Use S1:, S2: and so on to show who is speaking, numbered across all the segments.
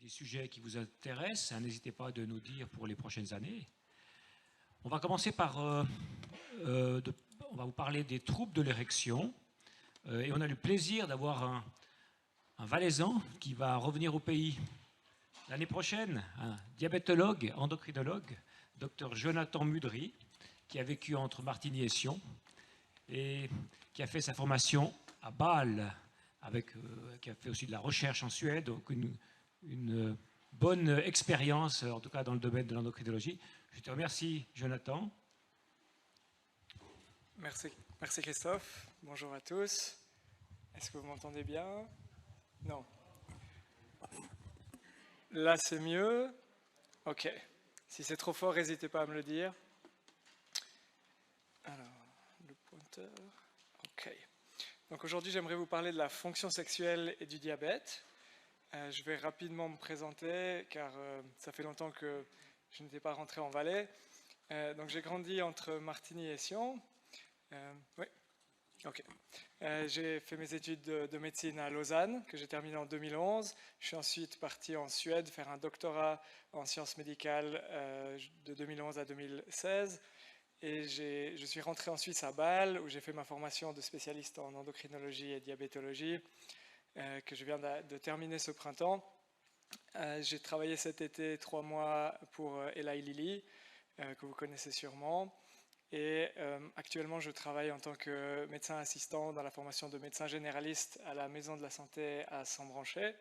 S1: sujets qui vous intéressent, hein, n'hésitez pas de nous dire pour les prochaines années. On va commencer par... on va vous parler des troubles de l'érection. Et on a le plaisir d'avoir un Valaisan qui va revenir au pays l'année prochaine, un diabétologue, endocrinologue, Dr Jonathan Mudry, qui a vécu entre Martigny et Sion et qui a fait sa formation à Bâle, qui a fait aussi de la recherche en Suède, donc une bonne expérience, en tout cas dans le domaine de l'endocrinologie. Je te remercie, Jonathan.
S2: Merci Christophe. Bonjour à tous. Est-ce que vous m'entendez bien? Non. Là, c'est mieux. Ok. Si c'est trop fort, n'hésitez pas à me le dire. Alors, le pointeur. Ok. Donc aujourd'hui, j'aimerais vous parler de la fonction sexuelle et du diabète. Je vais rapidement me présenter, car ça fait longtemps que je n'étais pas rentré en Valais. Donc j'ai grandi entre Martigny et Sion. Oui. Ok. J'ai fait mes études de médecine à Lausanne, que j'ai terminé en 2011. Je suis ensuite parti en Suède faire un doctorat en sciences médicales de 2011 à 2016. Et je suis rentré en Suisse à Bâle, où j'ai fait ma formation de spécialiste en endocrinologie et diabétologie, que je viens de terminer ce printemps. J'ai travaillé cet été 3 mois pour Eli Lilly, que vous connaissez sûrement. Et actuellement, je travaille en tant que médecin assistant dans la formation de médecin généraliste à la Maison de la Santé à Sambranchais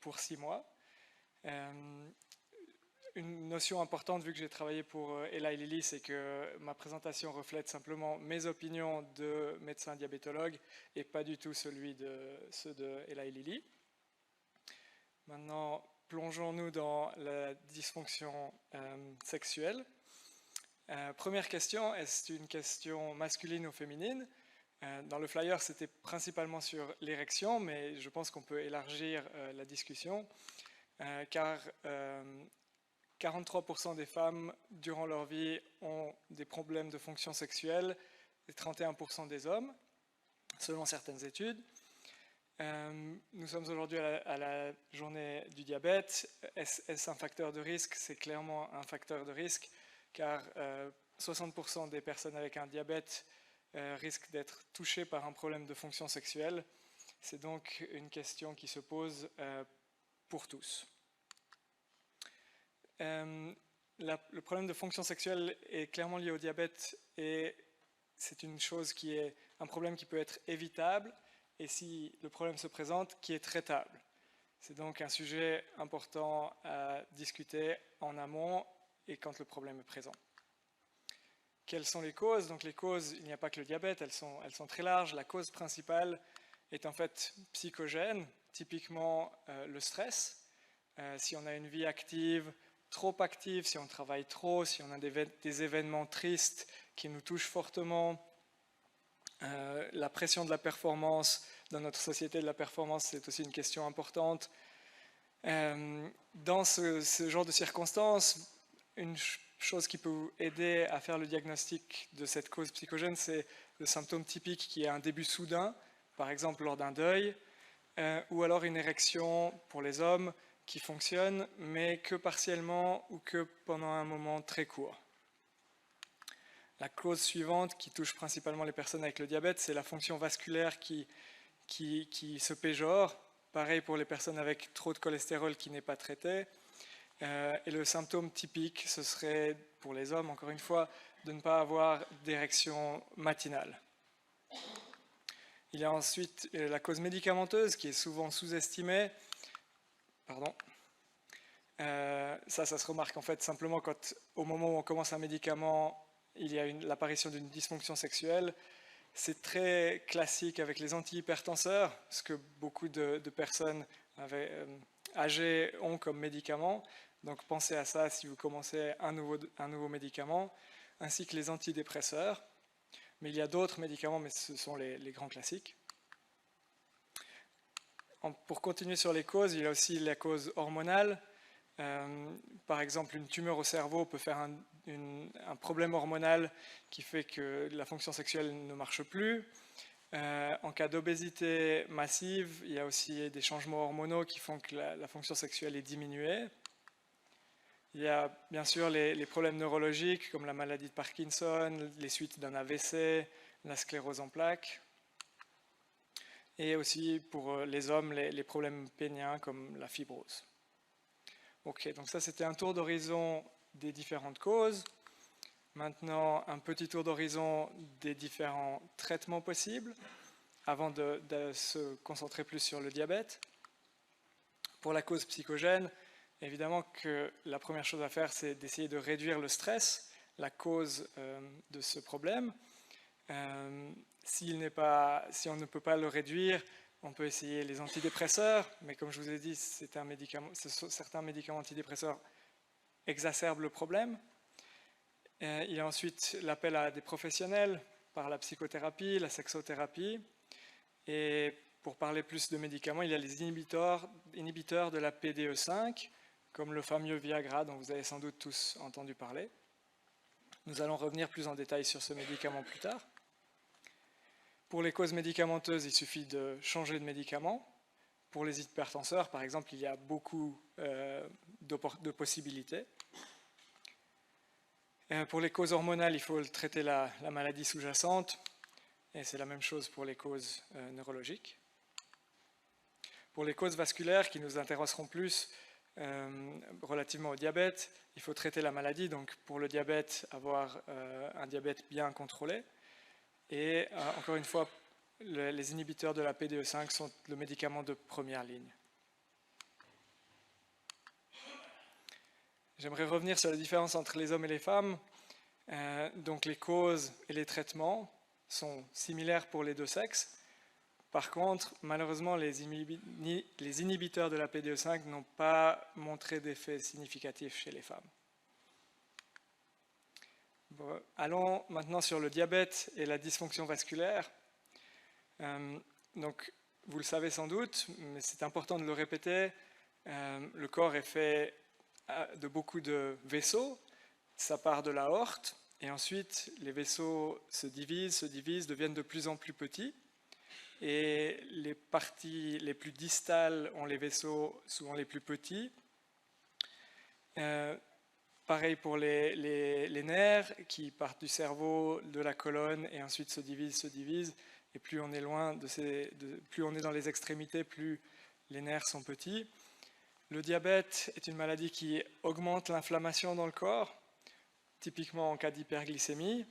S2: pour 6 mois. Une notion importante, vu que j'ai travaillé pour Eli Lilly, c'est que ma présentation reflète simplement mes opinions de médecin diabétologue et pas du tout ceux de Eli Lilly. Maintenant, plongeons-nous dans la dysfonction sexuelle. Première question, est-ce une question masculine ou féminine? Dans le flyer, c'était principalement sur l'érection, mais je pense qu'on peut élargir la discussion, car 43% des femmes, durant leur vie, ont des problèmes de fonction sexuelle, et 31% des hommes, selon certaines études. Nous sommes aujourd'hui à la journée du diabète. Est-ce un facteur de risque? C'est clairement un facteur de risque, car 60% des personnes avec un diabète risquent d'être touchées par un problème de fonction sexuelle. C'est donc une question qui se pose pour tous. Le problème de fonction sexuelle est clairement lié au diabète et c'est une chose qui est un problème qui peut être évitable et si le problème se présente, qui est traitable. C'est donc un sujet important à discuter en amont et quand le problème est présent. Quelles sont les causes? Donc les causes, il n'y a pas que le diabète, elles sont très larges. La cause principale est en fait psychogène, typiquement le stress. Si on a une vie active, trop active, si on travaille trop, si on a des événements tristes qui nous touchent fortement, la pression de la performance, dans notre société de la performance, c'est aussi une question importante. Dans ce genre de circonstances, une chose qui peut vous aider à faire le diagnostic de cette cause psychogène, c'est le symptôme typique qui est un début soudain, par exemple lors d'un deuil, ou alors une érection pour les hommes qui fonctionne, mais que partiellement ou que pendant un moment très court. La cause suivante qui touche principalement les personnes avec le diabète, c'est la fonction vasculaire qui se péjore. Pareil pour les personnes avec trop de cholestérol qui n'est pas traité. Et le symptôme typique, ce serait pour les hommes, encore une fois, de ne pas avoir d'érection matinale. Il y a ensuite la cause médicamenteuse qui est souvent sous-estimée. Pardon. Ça se remarque en fait simplement au moment où on commence un médicament, il y a l'apparition d'une dysfonction sexuelle. C'est très classique avec les antihypertenseurs, ce que beaucoup de personnes âgées ont comme médicament. Donc pensez à ça si vous commencez un nouveau médicament, ainsi que les antidépresseurs. Mais il y a d'autres médicaments, mais ce sont les grands classiques. Pour continuer sur les causes, il y a aussi la cause hormonale. Par exemple, une tumeur au cerveau peut faire un problème hormonal qui fait que la fonction sexuelle ne marche plus. En cas d'obésité massive, il y a aussi des changements hormonaux qui font que la fonction sexuelle est diminuée. Il y a bien sûr les problèmes neurologiques comme la maladie de Parkinson, les suites d'un AVC, la sclérose en plaques. Et aussi pour les hommes, les problèmes péniens comme la fibrose. Ok, donc ça c'était un tour d'horizon des différentes causes. Maintenant, un petit tour d'horizon des différents traitements possibles avant de se concentrer plus sur le diabète. Pour la cause psychogène, évidemment que la première chose à faire, c'est d'essayer de réduire le stress, la cause de ce problème. Si on ne peut pas le réduire, on peut essayer les antidépresseurs, mais comme je vous ai dit, certains médicaments antidépresseurs exacerbent le problème. Il y a ensuite l'appel à des professionnels par la psychothérapie, la sexothérapie. Et pour parler plus de médicaments, il y a les inhibiteurs de la PDE5, comme le fameux Viagra dont vous avez sans doute tous entendu parler. Nous allons revenir plus en détail sur ce médicament plus tard. Pour les causes médicamenteuses, il suffit de changer de médicament. Pour les hypertenseurs, par exemple, il y a beaucoup de possibilités. Pour les causes hormonales, il faut traiter la maladie sous-jacente, et c'est la même chose pour les causes neurologiques. Pour les causes vasculaires, qui nous intéresseront plus relativement au diabète, il faut traiter la maladie, donc pour le diabète, avoir un diabète bien contrôlé. Et encore une fois, les inhibiteurs de la PDE5 sont le médicament de première ligne. J'aimerais revenir sur la différence entre les hommes et les femmes. Donc les causes et les traitements sont similaires pour les deux sexes. Par contre, malheureusement, les inhibiteurs de la PDE5 n'ont pas montré d'effet significatif chez les femmes. Bon, allons maintenant sur le diabète et la dysfonction vasculaire. Donc, vous le savez sans doute, mais c'est important de le répéter, le corps est fait de beaucoup de vaisseaux, ça part de l'aorte, et ensuite les vaisseaux se divisent, deviennent de plus en plus petits, et les parties les plus distales ont les vaisseaux souvent les plus petits. Pareil pour les nerfs qui partent du cerveau, de la colonne, et ensuite se divisent, et plus on est loin plus on est dans les extrémités, plus les nerfs sont petits. Le diabète est une maladie qui augmente l'inflammation dans le corps, typiquement en cas d'hyperglycémie.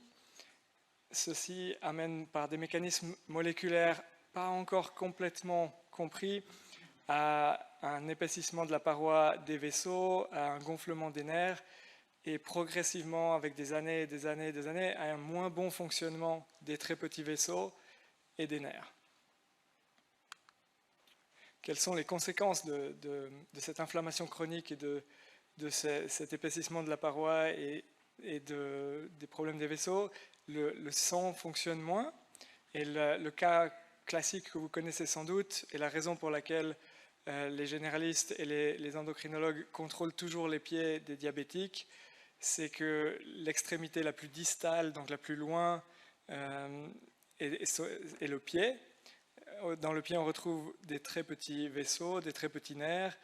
S2: Ceci amène par des mécanismes moléculaires pas encore complètement compris à un épaississement de la paroi des vaisseaux, à un gonflement des nerfs et progressivement, avec des années, à un moins bon fonctionnement des très petits vaisseaux et des nerfs. Quelles sont les conséquences de cette inflammation chronique et de cet épaississement de la paroi et des problèmes des vaisseaux? Le sang fonctionne moins, et le cas classique que vous connaissez sans doute est la raison pour laquelle les généralistes et les endocrinologues contrôlent toujours les pieds des diabétiques. C'est que l'extrémité la plus distale, donc la plus loin, est le pied. Dans le pied, on retrouve des très petits vaisseaux, des très petits nerfs,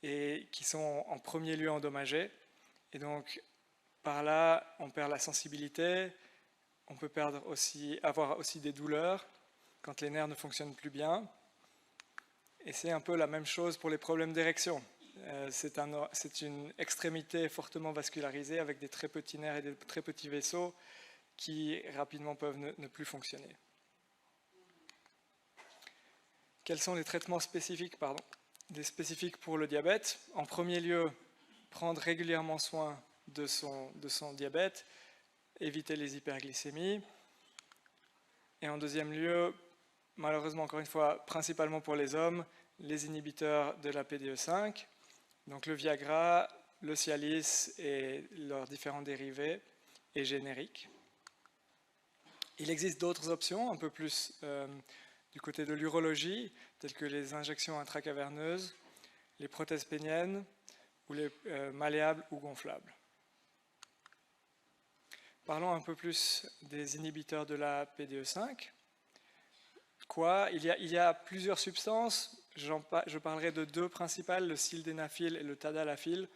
S2: et qui sont en premier lieu endommagés. Et donc, par là, on perd la sensibilité, on peut avoir aussi des douleurs quand les nerfs ne fonctionnent plus bien. Et c'est un peu la même chose pour les problèmes d'érection. C'est une extrémité fortement vascularisée avec des très petits nerfs et des très petits vaisseaux qui rapidement peuvent ne plus fonctionner. Quels sont les traitements spécifiques, pour le diabète? En premier lieu, prendre régulièrement soin de son diabète, éviter les hyperglycémies. Et en deuxième lieu, malheureusement encore une fois, principalement pour les hommes, les inhibiteurs de la PDE5, donc le Viagra, le Cialis et leurs différents dérivés et génériques. Il existe d'autres options, un peu plus du côté de l'urologie, telles que les injections intracaverneuses, les prothèses péniennes ou les malléables ou gonflables. Parlons un peu plus des inhibiteurs de la PDE5. quoi? Il y a plusieurs substances. Je parlerai de deux principales, le sildenafil et le tadalafil,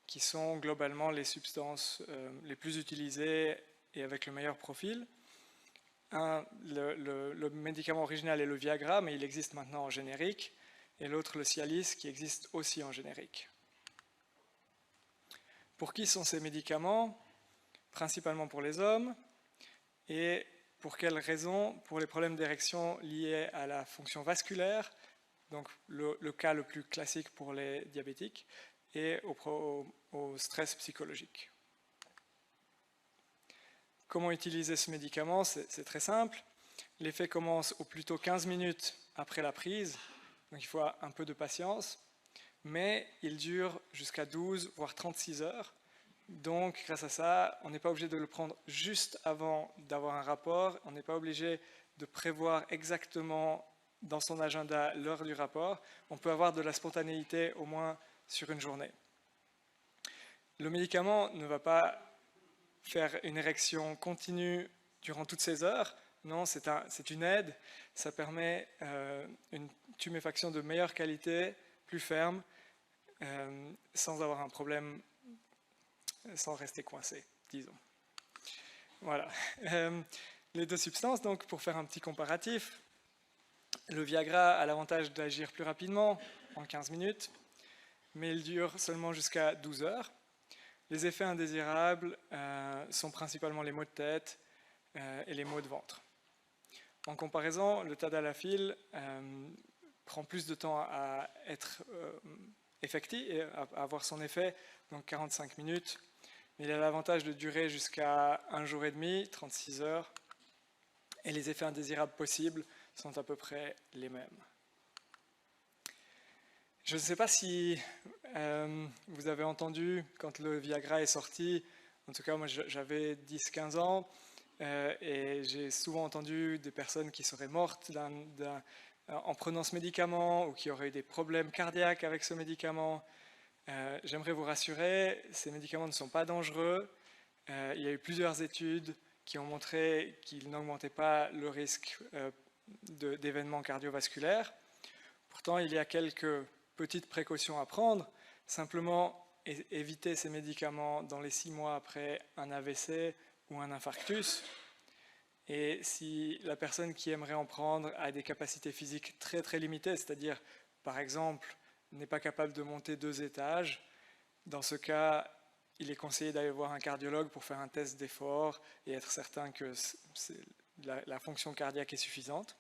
S2: qui sont globalement les substances les plus utilisées et avec le meilleur profil. Le médicament original est le Viagra, mais il existe maintenant en générique, et l'autre le Cialis, qui existe aussi en générique. Pour qui sont ces médicaments? Principalement pour les hommes. Et pour quelles raisons? Pour les problèmes d'érection liés à la fonction vasculaire, donc le cas le plus classique pour les diabétiques, et au stress psychologique. Comment utiliser ce médicament? C'est très simple. L'effet commence au plus tôt 15 minutes après la prise, donc il faut un peu de patience, mais il dure jusqu'à 12 voire 36 heures. Donc grâce à ça, on n'est pas obligé de le prendre juste avant d'avoir un rapport, on n'est pas obligé de prévoir exactement dans son agenda l'heure du rapport, on peut avoir de la spontanéité au moins sur une journée. Le médicament ne va pas faire une érection continue durant toutes ces heures. Non, c'est une aide. Ça permet une tuméfaction de meilleure qualité, plus ferme, sans avoir un problème, sans rester coincé, disons. Voilà. Les deux substances, donc, pour faire un petit comparatif, le Viagra a l'avantage d'agir plus rapidement, en 15 minutes, mais il dure seulement jusqu'à 12 heures. Les effets indésirables sont principalement les maux de tête et les maux de ventre. En comparaison, le tadalafil prend plus de temps à être effectif et à avoir son effet, donc 45 minutes. Mais il a l'avantage de durer jusqu'à 1 jour et demi, 36 heures, et les effets indésirables possibles sont à peu près les mêmes. Je ne sais pas si vous avez entendu quand le Viagra est sorti, en tout cas moi j'avais 10-15 ans, et j'ai souvent entendu des personnes qui seraient mortes en prenant ce médicament ou qui auraient eu des problèmes cardiaques avec ce médicament. J'aimerais vous rassurer, ces médicaments ne sont pas dangereux. Il y a eu plusieurs études qui ont montré qu'ils n'augmentaient pas le risque d'événements cardiovasculaires. Pourtant, il y a quelques petites précautions à prendre. Simplement, éviter ces médicaments dans les 6 mois après un AVC ou un infarctus. Et si la personne qui aimerait en prendre a des capacités physiques très très limitées, c'est-à-dire, par exemple, n'est pas capable de monter 2 étages, dans ce cas, il est conseillé d'aller voir un cardiologue pour faire un test d'effort et être certain que la fonction cardiaque est suffisante.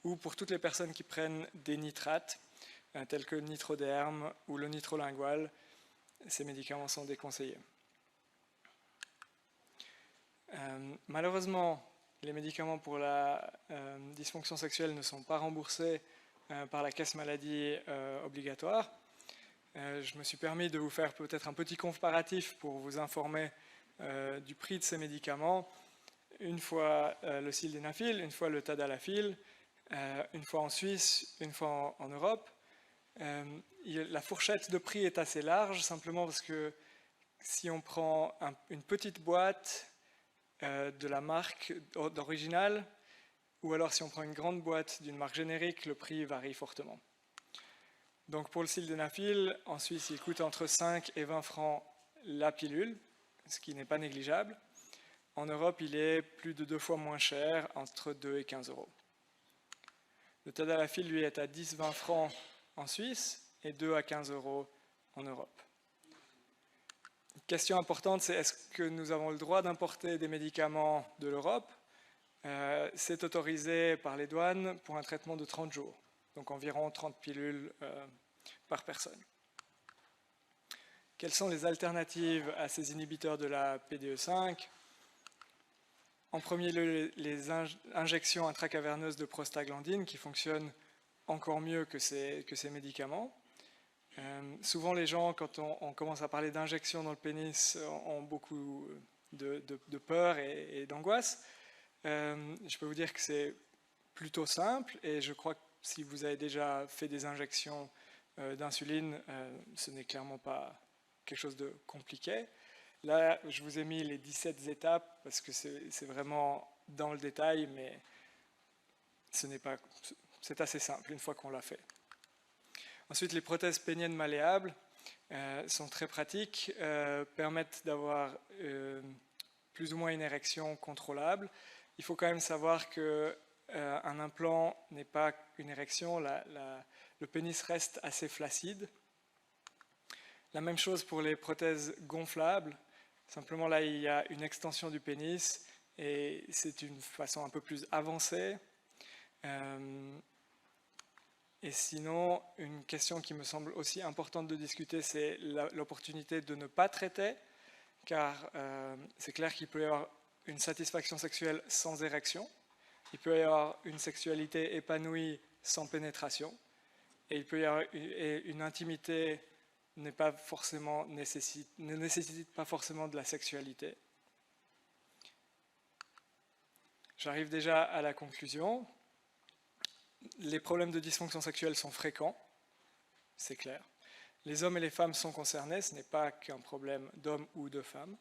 S2: Ou pour toutes les personnes qui prennent des nitrates, tels que le nitroderme ou le nitrolingual, ces médicaments sont déconseillés. Malheureusement, les médicaments pour la dysfonction sexuelle ne sont pas remboursés par la caisse maladie obligatoire. Je me suis permis de vous faire peut-être un petit comparatif pour vous informer du prix de ces médicaments. Une fois le sildenafil, une fois le tadalafil, une fois en Suisse, une fois en Europe. La fourchette de prix est assez large, simplement parce que si on prend une petite boîte de la marque d'original, ou alors si on prend une grande boîte d'une marque générique, le prix varie fortement. Donc pour le sildenafil, en Suisse, il coûte entre 5 et 20 francs la pilule, ce qui n'est pas négligeable. En Europe, il est plus de 2 fois moins cher, entre 2 et 15 euros. Le tadalafil, lui, est à 10-20 francs en Suisse et 2 à 15 euros en Europe. Une question importante, c'est est-ce que nous avons le droit d'importer des médicaments de l'Europe? C'est autorisé par les douanes pour un traitement de 30 jours, donc environ 30 pilules par personne. Quelles sont les alternatives à ces inhibiteurs de la PDE5? En premier lieu, les injections intracaverneuses de prostaglandine qui fonctionnent encore mieux que ces médicaments. Souvent, les gens, quand on commence à parler d'injection dans le pénis, ont beaucoup de peur et d'angoisse. Je peux vous dire que c'est plutôt simple, et je crois que si vous avez déjà fait des injections d'insuline, ce n'est clairement pas quelque chose de compliqué. Là, je vous ai mis les 17 étapes parce que c'est vraiment dans le détail, mais c'est assez simple une fois qu'on l'a fait. Ensuite, les prothèses péniennes malléables sont très pratiques, permettent d'avoir plus ou moins une érection contrôlable. Il faut quand même savoir qu'un implant n'est pas une érection, le pénis reste assez flaccide. La même chose pour les prothèses gonflables, simplement là il y a une extension du pénis et c'est une façon un peu plus avancée. Et sinon, une question qui me semble aussi importante de discuter, c'est l'opportunité de ne pas traiter, car c'est clair qu'il peut y avoir une satisfaction sexuelle sans érection, il peut y avoir une sexualité épanouie sans pénétration, et il peut y avoir une intimité ne nécessite pas forcément de la sexualité. J'arrive déjà à la conclusion. Les problèmes de dysfonction sexuelle sont fréquents, c'est clair. Les hommes et les femmes sont concernés, ce n'est pas qu'un problème d'hommes ou de femmes.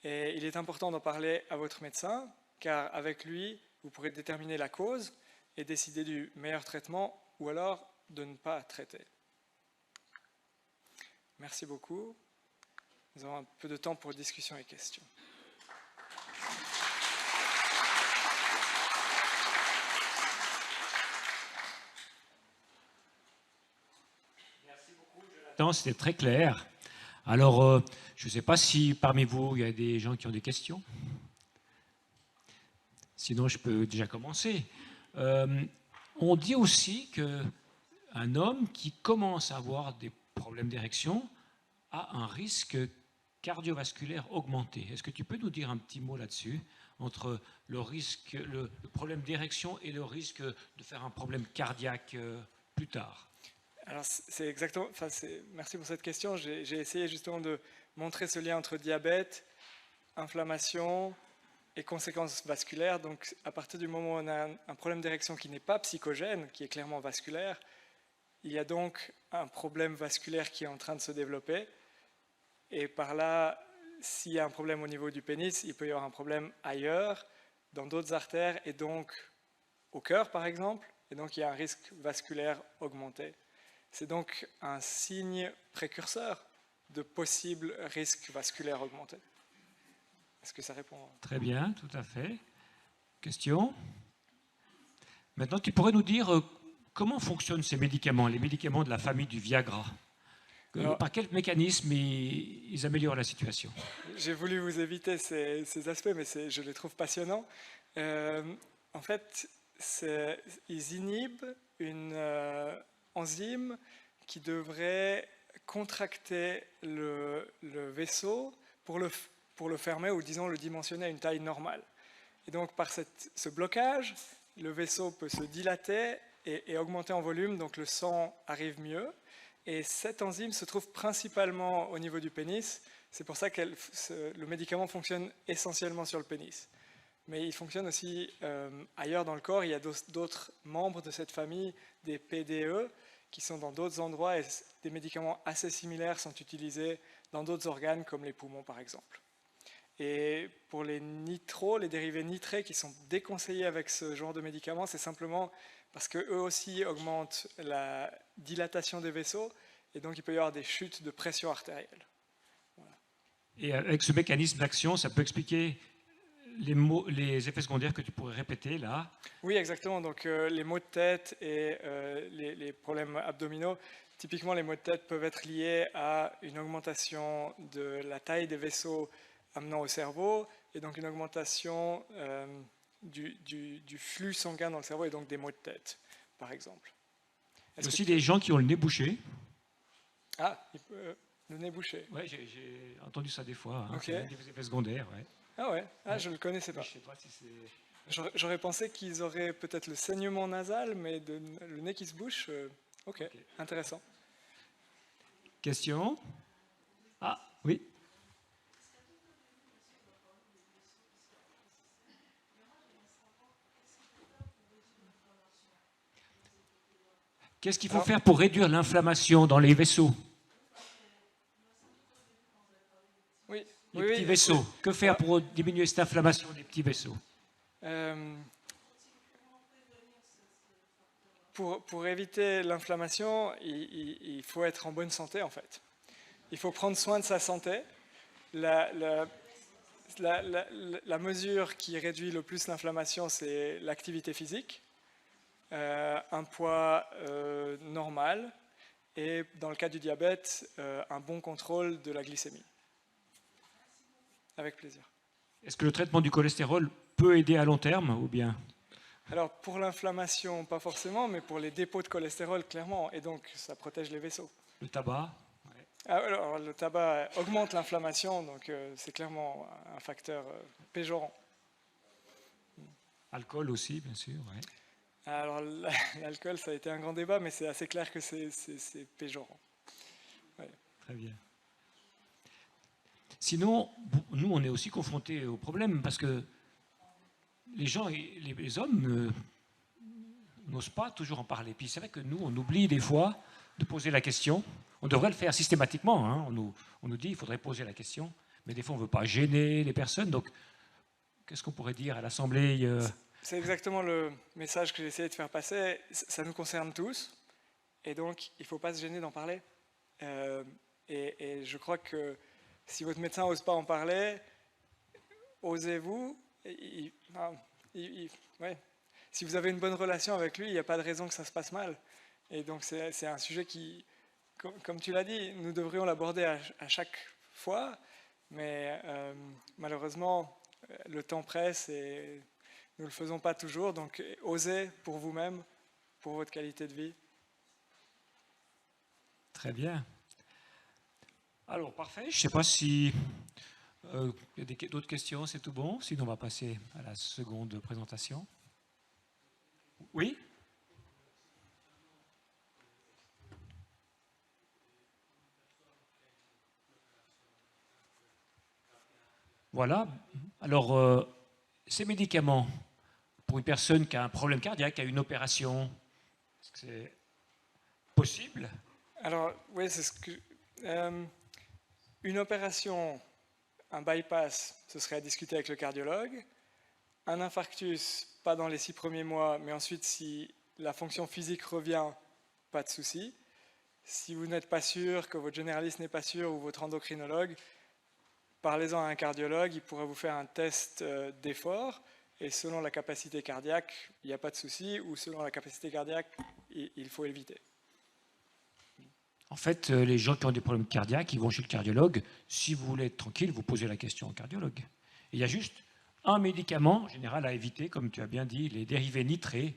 S2: Et il est important d'en parler à votre médecin, car avec lui, vous pourrez déterminer la cause et décider du meilleur traitement, ou alors de ne pas traiter. Merci beaucoup. Nous avons un peu de temps pour discussion et questions.
S1: C'était très clair. Alors, je ne sais pas si parmi vous, il y a des gens qui ont des questions. Sinon, je peux déjà commencer. On dit aussi qu'un homme qui commence à avoir des problèmes d'érection a un risque cardiovasculaire augmenté. Est-ce que tu peux nous dire un petit mot là-dessus, entre le problème d'érection et le risque de faire un problème cardiaque plus tard?
S2: Alors, c'est exactement. Merci pour cette question. J'ai essayé justement de montrer ce lien entre diabète, inflammation et conséquences vasculaires. Donc, à partir du moment où on a un problème d'érection qui n'est pas psychogène, qui est clairement vasculaire, il y a donc un problème vasculaire qui est en train de se développer. Et par là, s'il y a un problème au niveau du pénis, il peut y avoir un problème ailleurs, dans d'autres artères, et donc au cœur, par exemple. Et donc, il y a un risque vasculaire augmenté. C'est donc un signe précurseur de possibles risques vasculaires augmentés. Est-ce que ça répond?
S1: Très bien, tout à fait. Question? Maintenant, tu pourrais nous dire comment fonctionnent ces médicaments, les médicaments de la famille du Viagra? Par quel mécanisme ils améliorent la situation?
S2: J'ai voulu vous éviter ces aspects, mais je les trouve passionnants. En fait, ils inhibent une enzyme qui devrait contracter le vaisseau pour le fermer ou disons le dimensionner à une taille normale. Et donc par ce blocage, le vaisseau peut se dilater et augmenter en volume, donc le sang arrive mieux. Et cette enzyme se trouve principalement au niveau du pénis. C'est pour ça que le médicament fonctionne essentiellement sur le pénis. Mais il fonctionne aussi ailleurs dans le corps. Il y a d'autres membres de cette famille, des PDE, qui sont dans d'autres endroits, et des médicaments assez similaires sont utilisés dans d'autres organes, comme les poumons par exemple. Et pour les nitros, les dérivés nitrés qui sont déconseillés avec ce genre de médicaments, c'est simplement parce qu'eux aussi augmentent la dilatation des vaisseaux, et donc il peut y avoir des chutes de pression artérielle. Voilà.
S1: Et avec ce mécanisme d'action, ça peut expliquer les effets secondaires que tu pourrais répéter là?
S2: Oui, exactement. Donc les maux de tête et les problèmes abdominaux, typiquement les maux de tête peuvent être liés à une augmentation de la taille des vaisseaux amenant au cerveau, et donc une augmentation du flux sanguin dans le cerveau, et donc des maux de tête, par exemple.
S1: Il y a aussi des gens qui ont le nez bouché.
S2: Ah, le nez bouché.
S1: Oui, j'ai entendu ça des fois. Hein.
S2: Okay.
S1: Des effets secondaires, ouais.
S2: Ah ouais, je ne le connaissais pas.
S1: Je sais pas si c'est...
S2: J'aurais pensé qu'ils auraient peut-être le saignement nasal, mais le nez qui se bouche, ok, intéressant.
S1: Question? Ah, oui. Qu'est-ce qu'il faut faire pour réduire l'inflammation dans les vaisseaux?
S2: Oui.
S1: Les petits vaisseaux. Que faire pour diminuer cette inflammation des petits vaisseaux?
S2: pour éviter l'inflammation, il faut être en bonne santé en fait. Il faut prendre soin de sa santé. La mesure qui réduit le plus l'inflammation, c'est l'activité physique, un poids normal et, dans le cas du diabète, un bon contrôle de la glycémie. Avec plaisir.
S1: Est-ce que le traitement du cholestérol peut aider à long terme ou bien?
S2: Alors, pour l'inflammation, pas forcément, mais pour les dépôts de cholestérol, clairement, et donc ça protège les vaisseaux.
S1: Le tabac?
S2: Alors, le tabac augmente l'inflammation, donc c'est clairement un facteur péjorant.
S1: Alcool aussi, bien sûr. Ouais.
S2: Alors, l'alcool, ça a été un grand débat, mais c'est assez clair que c'est péjorant. Ouais.
S1: Très bien. Sinon, nous, on est aussi confrontés au problème, parce que les gens, les hommes n'osent pas toujours en parler. Puis c'est vrai que nous, on oublie des fois de poser la question. On devrait le faire systématiquement. Hein. On nous dit qu'il faudrait poser la question, mais des fois, on ne veut pas gêner les personnes. Donc, qu'est-ce qu'on pourrait dire à l'Assemblée
S2: C'est exactement le message que j'essayais de faire passer. Ça nous concerne tous, et donc il ne faut pas se gêner d'en parler. Et je crois que si votre médecin n'ose pas en parler, osez-vous. Ouais. Si vous avez une bonne relation avec lui, il n'y a pas de raison que ça se passe mal. Et donc c'est un sujet qui, comme tu l'as dit, nous devrions l'aborder à chaque fois, mais malheureusement, le temps presse et nous ne le faisons pas toujours. Donc osez pour vous-même, pour votre qualité de vie.
S1: Très bien. Alors, parfait. Je ne sais pas si il y a d'autres questions, c'est tout bon. Sinon, on va passer à la seconde présentation. Oui? Voilà. Alors, ces médicaments, pour une personne qui a un problème cardiaque, qui a une opération, est-ce que c'est possible?
S2: Alors, oui, c'est ce que... une opération, un bypass, ce serait à discuter avec le cardiologue. Un infarctus, pas dans les 6 premiers mois, mais ensuite, si la fonction physique revient, pas de souci. Si vous n'êtes pas sûr, que votre généraliste n'est pas sûr, ou votre endocrinologue, parlez-en à un cardiologue, il pourra vous faire un test d'effort, et selon la capacité cardiaque, il n'y a pas de souci, ou selon la capacité cardiaque, il faut éviter.
S1: En fait, les gens qui ont des problèmes cardiaques, ils vont chez le cardiologue. Si vous voulez être tranquille, vous posez la question au cardiologue. Et il y a juste un médicament, en général, à éviter, comme tu as bien dit, les dérivés nitrés.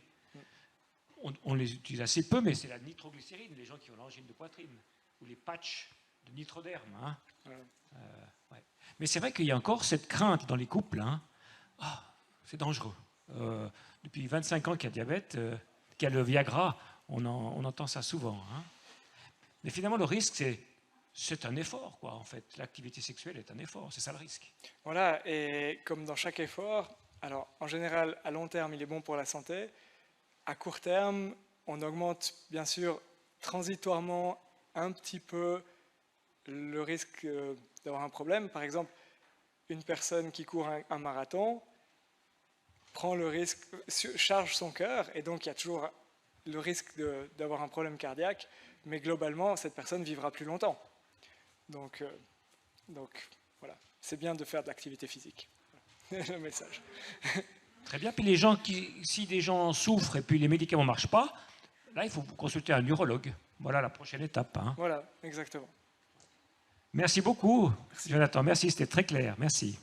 S1: On les utilise assez peu, mais c'est la nitroglycérine, les gens qui ont l'angine de poitrine, ou les patchs de nitroderme. Hein. Ouais. Mais c'est vrai qu'il y a encore cette crainte dans les couples. Hein. Ah, c'est dangereux. Depuis 25 ans qu'il y a diabète, qu'il y a le Viagra, on entend ça souvent. Hein. Mais finalement, le risque, c'est un effort, quoi, en fait. L'activité sexuelle est un effort, c'est ça le risque.
S2: Voilà, et comme dans chaque effort, alors en général, à long terme, il est bon pour la santé. À court terme, on augmente, bien sûr, transitoirement un petit peu le risque d'avoir un problème. Par exemple, une personne qui court un marathon prend le risque, charge son cœur, et donc il y a toujours le risque d'avoir un problème cardiaque. Mais globalement, cette personne vivra plus longtemps. Donc voilà, c'est bien de faire de l'activité physique. Le message.
S1: Très bien. Puis les gens si des gens souffrent et puis les médicaments ne marchent pas, là, il faut consulter un neurologue. Voilà la prochaine étape. Hein.
S2: Voilà, exactement.
S1: Merci beaucoup, Jonathan. Merci, c'était très clair. Merci.